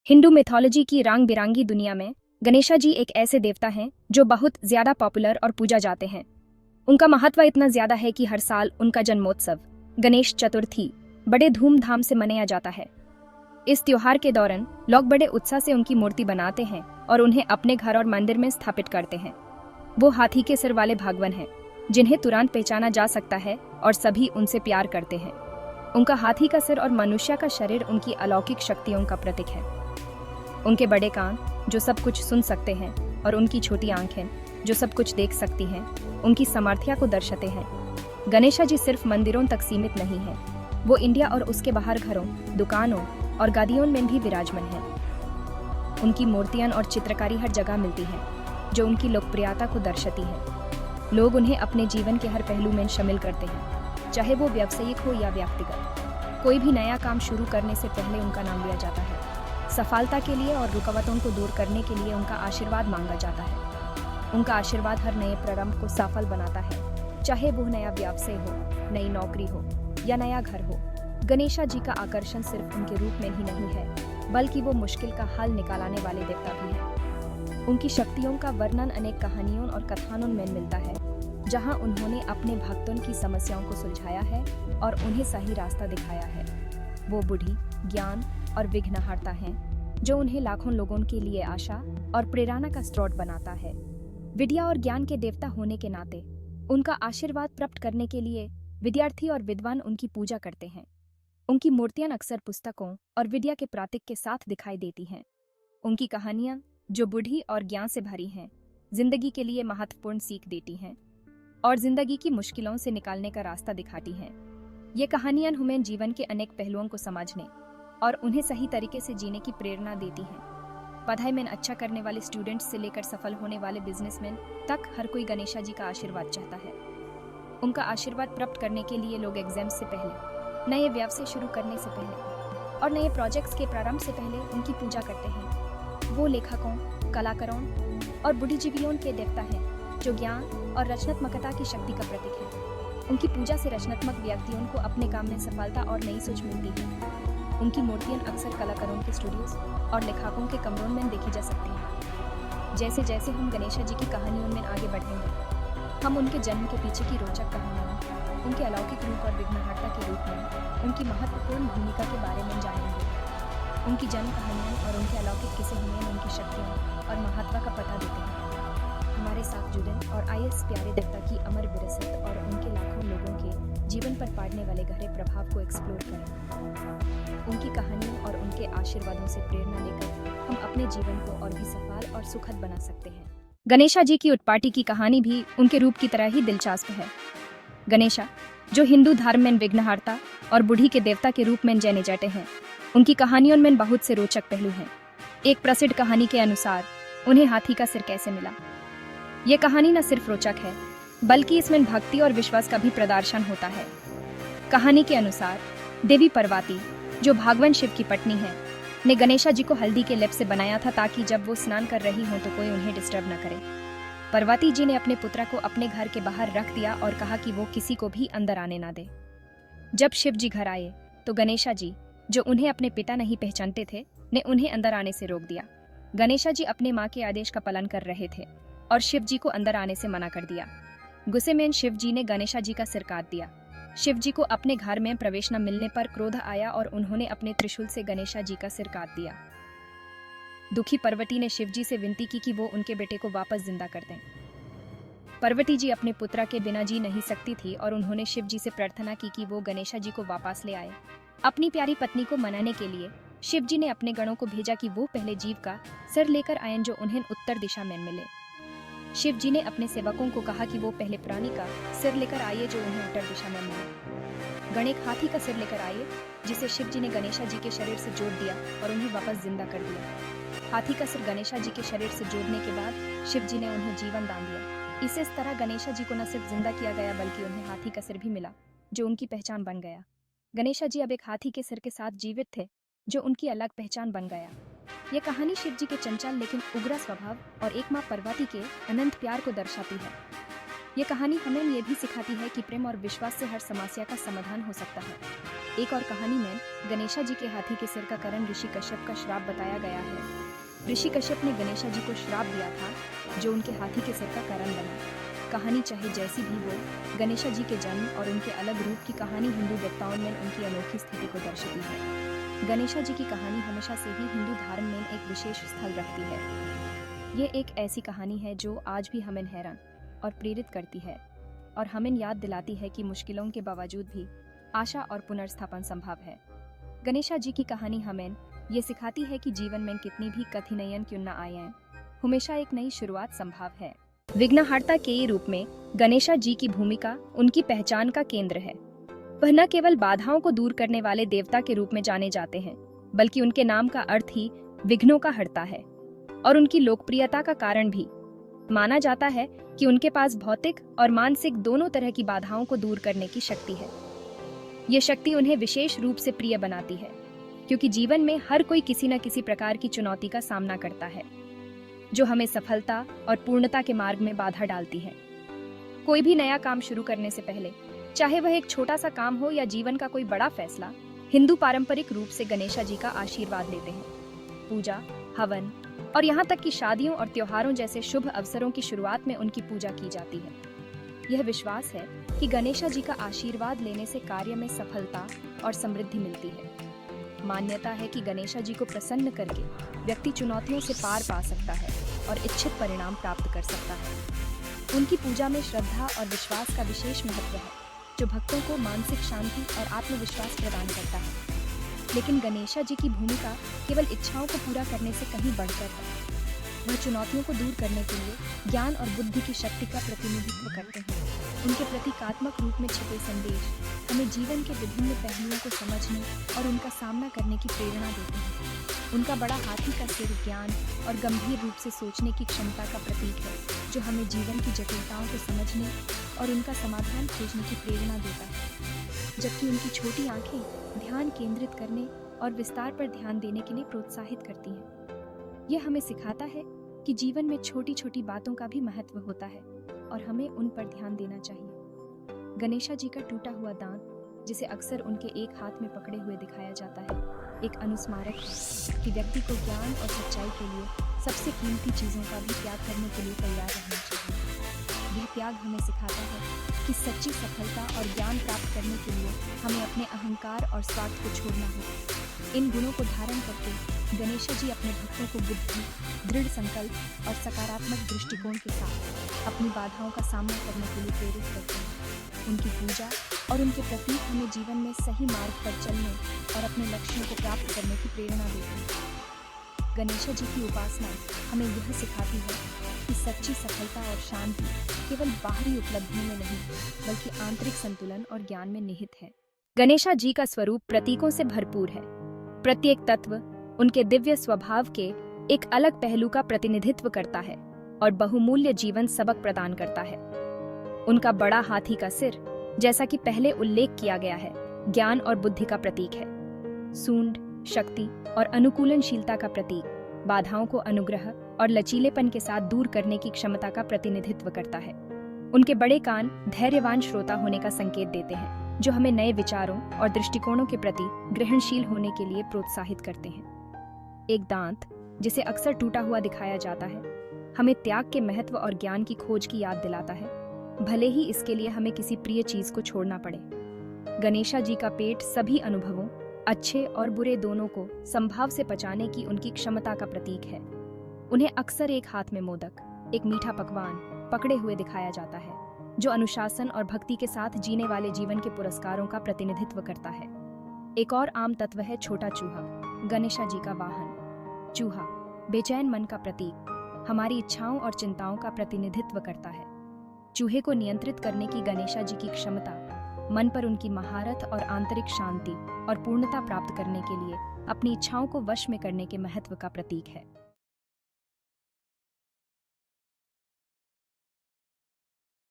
Hindu mythology की रंग बिरंगी दुनिया में गणेशा जी एक ऐसे देवता हैं जो बहुत ज्यादा पॉपुलर और पूजा जाते हैं। उनका महत्व इतना ज्यादा है कि हर साल उनका जन्मोत्सव गणेश चतुर्थी बड़े धूमधाम से मनाया जाता है। इस त्योहार के दौरान लोग बड़े उत्साह से उनकी मूर्ति बनाते हैं और उन्हें अपने घर और मंदिर में स्थापित करते हैं। वो हाथी के सिर वाले भगवान हैं जिन्हें तुरंत पहचाना जा सकता है और सभी उनसे प्यार करते हैं। उनका हाथी का सिर और मनुष्य का शरीर उनकी अलौकिक शक्तियों का प्रतीक है। उनके बड़े कान जो सब कुछ सुन सकते हैं और उनकी छोटी आंखें जो सब कुछ देख सकती हैं उनकी सामर्थ्य को दर्शाते हैं। गणेशा जी सिर्फ मंदिरों तक सीमित नहीं है, वो इंडिया और उसके बाहर घरों, दुकानों और गादियों में भी विराजमान है। उनकी मूर्तियां और चित्रकारी हर जगह मिलती है जो उनकी लोकप्रियता को दर्शाती है। लोग उन्हें अपने जीवन के हर पहलू में शामिल करते हैं, चाहे वो व्यावसायिक हो या व्यक्तिगत। कोई भी नया काम शुरू करने से पहले उनका नाम लिया जाता है। सफलता के लिए और रुकावटों को दूर करने के लिए उनका आशीर्वाद मांगा जाता है। उनका आशीर्वाद हर नए प्रारंभ को सफल बनाता है, चाहे वो नया व्यवसाय हो, नई नौकरी हो या नया घर हो। गणेशा जी का आकर्षण सिर्फ उनके रूप में ही नहीं है, बल्कि वो मुश्किल का हल निकालने वाले देवता भी है। उनकी शक्तियों का वर्णन अनेक कहानियों और कथानों में मिलता है, जहां उन्होंने अपने भक्तों की समस्याओं को सुलझाया है और उन्हें सही रास्ता दिखाया है। वो बुद्धि, ज्ञान और विघ्नहर्ता हैं, जो उन्हें लाखों लोगों के लिए आशा और प्रेरणा का स्रोत बनाता है। विद्या और ज्ञान के देवता होने के नाते उनका आशीर्वाद प्राप्त करने के लिए विद्यार्थी और विद्वान उनकी पूजा करते हैं। उनकी मूर्तियां अक्सर पुस्तकों और विद्या के प्रतीक के साथ दिखाई देती हैं। उनकी कहानियां जो बुद्धि और ज्ञान से भरी हैं, जिंदगी के लिए महत्वपूर्ण सीख देती हैं और जिंदगी की मुश्किलों से निकालने का रास्ता दिखाती हैं। ये कहानियां हमें जीवन के अनेक पहलुओं को समझने और उन्हें सही तरीके से जीने की प्रेरणा देती हैं। पढ़ाई में अच्छा करने वाले स्टूडेंट्स से लेकर सफल होने वाले बिजनेसमैन तक हर कोई गणेशा जी का आशीर्वाद चाहता है। उनका आशीर्वाद प्राप्त करने के लिए लोग एग्जाम से पहले, नए व्यवसाय शुरू करने से पहले और नए प्रोजेक्ट्स के प्रारंभ से पहले उनकी पूजा करते हैं। वो लेखकों, कलाकारों और बुद्धिजीवियों के देवता हैं जो ज्ञान और रचनात्मकता की शक्ति का प्रतीक है। उनकी पूजा से रचनात्मक व्यक्तियों को अपने काम में सफलता और नई सोच मिलती है। उनकी मूर्तियां अक्सर कलाकारों के स्टूडियोज और लेखकों के कमरों में देखी जा सकती हैं। जैसे जैसे हम गणेशा जी की कहानियों में आगे बढ़ेंगे, हम उनके जन्म के पीछे की रोचक कहानियों, उनके अलौकिक रूप और विघ्नहर्ता के रूप में उनकी महत्वपूर्ण भूमिका के बारे में जानेंगे। उनकी जन्म कहानियाँ और उनके अलौकिक किस्से हमें उनकी शक्तियों और महत्व का पता देते हैं। हमारे साथ जुड़े और आइए इस प्यारे देवता की अमर विरासत और उनके लाखों लोगों के जीवन पर पड़ने वाले गहरे प्रभाव को एक्सप्लोर करें। उनकी कहानियों और उनके आशीर्वादों से प्रेरणा लेकर हम अपने जीवन को और भी सफल और सुखद बना सकते हैं। गणेशा जी की उत्पत्ति की कहानी भी उनके रूप की तरह ही दिलचस्प है। गणेशा, जो हिंदू धर्म में विघ्नहर्ता और बुद्धि के देवता के रूप में जाने जाते हैं, उनकी कहानियों में बहुत से रोचक पहलू हैं। एक प्रसिद्ध कहानी के अनुसार उन्हें हाथी का सिर कैसे मिला। ये कहानी न सिर्फ रोचक है, बल्कि इसमें भक्ति और विश्वास का भी प्रदर्शन होता है। कहानी के अनुसार देवी पार्वती, जो भगवान शिव की पत्नी है, ने गणेशा जी को हल्दी के लेप से बनाया था ताकि जब वो स्नान कर रही हो तो कोई उन्हें डिस्टर्ब न करे। पार्वती जी ने अपने पुत्र को अपने घर के बाहर रख दिया और कहा कि वो किसी को भी अंदर आने ना दे। जब शिव जी घर आए तो गणेशा जी, जो उन्हें अपने पिता नहीं पहचानते थे, ने उन्हें अंदर आने से रोक दिया। गणेशा जी अपने माँ के आदेश का पालन कर रहे थे और शिव जी को अंदर आने से मना कर दिया। गुस्से में शिव जी ने गणेशा जी का सिर काट दिया। शिव जी को अपने घर में प्रवेश न मिलने पर क्रोध आया और उन्होंने अपने त्रिशूल से गणेशा जी का सिर काट दिया। दुखी पार्वती ने शिव जी से विनती की कि वो उनके बेटे को वापस जिंदा कर दें। पार्वती जी अपने पुत्र के बिना जी नहीं सकती थी और उन्होंने शिव जी से प्रार्थना की कि वो गणेशा जी को वापस ले आए। अपनी प्यारी पत्नी को मनाने के लिए शिव जी ने अपने गणों को भेजा कि वो पहले जीव का सिर लेकर आए जो उन्हें उत्तर दिशा में मिले। शिव जी ने अपने सेवकों को कहा कि वो पहले प्राणी का सिर लेकर आइए जो उन्हें उत्तर दिशा में मिले। गण एक हाथी का सिर लेकर आए, जिसे शिव जी ने गणेशा जी के शरीर से जोड़ दिया और उन्हें वापस जिंदा कर दिया। हाथी का सिर गणेशा जी के शरीर से जोड़ने के बाद शिव जी ने उन्हें जीवन दान दिया। इस तरह गणेशा जी को न सिर्फ जिंदा किया गया बल्कि उन्हें हाथी का सिर भी मिला, जो उनकी पहचान बन गया। गणेशा जी अब एक हाथी के सिर के साथ जीवित थे, जो उनकी अलग पहचान बन गया। यह कहानी शिव जी के चंचल लेकिन उग्र स्वभाव और एक माँ पार्वती के अनंत प्यार को दर्शाती है। यह कहानी हमें यह भी सिखाती है कि प्रेम और विश्वास से हर समस्या का समाधान हो सकता है। एक और कहानी में गणेशा जी के हाथी के सिर का कारण ऋषि कश्यप का श्राप बताया गया है। ऋषि कश्यप ने गणेशा जी को श्राप दिया था जो उनके हाथी के सिर का कारण बना। कहानी चाहे जैसी भी हो, गणेशा जी के जन्म और उनके अलग रूप की कहानी हिंदू देवताओं में उनकी अनोखी स्थिति को दर्शाती है। गणेशा जी की कहानी हमेशा से ही हिंदू धर्म में एक विशेष स्थल रखती है। ये एक ऐसी कहानी है जो आज भी हमें हैरान और प्रेरित करती है और हमें याद दिलाती है कि मुश्किलों के बावजूद भी आशा और पुनर्स्थापन संभव है। गणेशा जी की कहानी हमें ये सिखाती है कि जीवन में कितनी भी कठिनाइयां क्यों न आए, हमेशा एक नई शुरुआत संभव है। विघ्नहर्ता के रूप में गणेशा जी की भूमिका उनकी पहचान का केंद्र है। वह न केवल बाधाओं को दूर करने वाले देवता के रूप में जाने जाते हैं, बल्कि उनके नाम का अर्थ ही विघ्नों का हर्ता है और उनकी लोकप्रियता का कारण भी। माना जाता है कि उनके पास भौतिक और मानसिक दोनों तरह की बाधाओं को दूर करने की शक्ति है। ये शक्ति उन्हें विशेष रूप से प्रिय बनाती है, क्योंकि जीवन में हर कोई किसी न किसी प्रकार की चुनौती का सामना करता है, जो हमें सफलता और पूर्णता के मार्ग में बाधा डालती है। कोई भी नया काम शुरू करने से पहले, चाहे वह एक छोटा सा काम हो या जीवन का कोई बड़ा फैसला, हिंदू पारंपरिक रूप से गणेशा जी का आशीर्वाद लेते हैं। पूजा, हवन और यहाँ तक कि शादियों और त्योहारों जैसे शुभ अवसरों की शुरुआत में उनकी पूजा की जाती है। यह विश्वास है कि गणेशा जी का आशीर्वाद लेने से कार्य में सफलता और समृद्धि मिलती है। मान्यता है कि गणेशा जी को प्रसन्न करके व्यक्ति चुनौतियों से पार पा सकता है और इच्छित परिणाम प्राप्त कर सकता है। उनकी पूजा में श्रद्धा और विश्वास का विशेष महत्व है, जो भक्तों को मानसिक शांति और आत्मविश्वास प्रदान करता है। लेकिन गणेशा जी की भूमिका केवल इच्छाओं को पूरा करने से कहीं बढ़कर है। वह चुनौतियों को दूर करने के लिए ज्ञान और बुद्धि की शक्ति का प्रतिनिधित्व करते हैं। उनके प्रतीकात्मक रूप में छिपे संदेश हमें जीवन के विभिन्न पहलुओं को समझने और उनका सामना करने की प्रेरणा देते हैं। उनका बड़ा हाथी का सिर ज्ञान और गंभीर रूप से सोचने की क्षमता का प्रतीक है, जो हमें जीवन की जटिलताओं को समझने और उनका समाधान खोजने की प्रेरणा देता है। जबकि उनकी छोटी आंखें ध्यान केंद्रित करने और विस्तार पर ध्यान देने के लिए प्रोत्साहित करती हैं। यह हमें सिखाता है कि जीवन में छोटी छोटी बातों का भी महत्व होता है और हमें उन पर ध्यान देना चाहिए। गणेशा जी का टूटा हुआ दांत, जिसे अक्सर उनके एक हाथ में पकड़े हुए दिखाया जाता है, एक अनुस्मारक है कि व्यक्ति को ज्ञान और सच्चाई के लिए सबसे कीमती चीज़ों का भी त्याग करने के लिए तैयार रहना चाहिए। यह त्याग हमें सिखाता है कि सच्ची सफलता और ज्ञान प्राप्त करने के लिए हमें अपने अहंकार और स्वार्थ को छोड़ना होगा। इन गुणों को धारण करके गणेशा जी अपने भक्तों को बुद्धि, दृढ़ संकल्प और सकारात्मक दृष्टिकोण के साथ अपनी बाधाओं का सामना करने के लिए प्रेरित करते हैं। उनकी पूजा और उनके प्रतीक हमें जीवन में सही मार्ग पर चलने और अपने लक्ष्यों को प्राप्त करने की प्रेरणा देते हैं। गणेशा जी की उपासना हमें यह सिखाती है कि सच्ची सफलता और शांति केवल बाहरी उपलब्धियों में नहीं, बल्कि आंतरिक संतुलन और ज्ञान में निहित है। गणेशा जी का स्वरूप प्रतीकों से भरपूर है। प्रत्येक तत्व उनके दिव्य स्वभाव के एक अलग पहलू का प्रतिनिधित्व करता है और बहुमूल्य जीवन सबक प्रदान करता है। उनका बड़ा हाथी का सिर, जैसा कि पहले उल्लेख किया गया है, ज्ञान और बुद्धि का प्रतीक है। सूंड शक्ति और अनुकूलनशीलता का प्रतीक, बाधाओं को अनुग्रह और लचीलेपन के साथ दूर करने की क्षमता का प्रतिनिधित्व करता है। उनके बड़े कान धैर्यवान श्रोता होने का संकेत देते हैं, जो हमें नए विचारों और दृष्टिकोणों के प्रति ग्रहणशील होने के लिए प्रोत्साहित करते हैं। एक दांत, जिसे अक्सर टूटा हुआ दिखाया जाता है, हमें त्याग के महत्व और ज्ञान की खोज की याद दिलाता है, भले ही इसके लिए हमें किसी प्रिय चीज को छोड़ना पड़े। गणेशा जी का पेट सभी अनुभवों, अच्छे और बुरे दोनों को संभाव से पचाने की उनकी क्षमता का प्रतीक है। उन्हें अक्सर एक हाथ में मोदक, एक मीठा पकवान पकड़े हुए दिखाया जाता है, जो अनुशासन और भक्ति के साथ जीने वाले जीवन के पुरस्कारों का प्रतिनिधित्व करता है। एक और आम तत्व है छोटा चूहा, गणेशा जी का वाहन। चूहा बेचैन मन का प्रतीक, हमारी इच्छाओं और चिंताओं का प्रतिनिधित्व करता है। चूहे को नियंत्रित करने की गणेशा जी की क्षमता मन पर उनकी महारत और आंतरिक शांति और पूर्णता प्राप्त करने के लिए अपनी इच्छाओं को वश में करने के महत्व का प्रतीक है।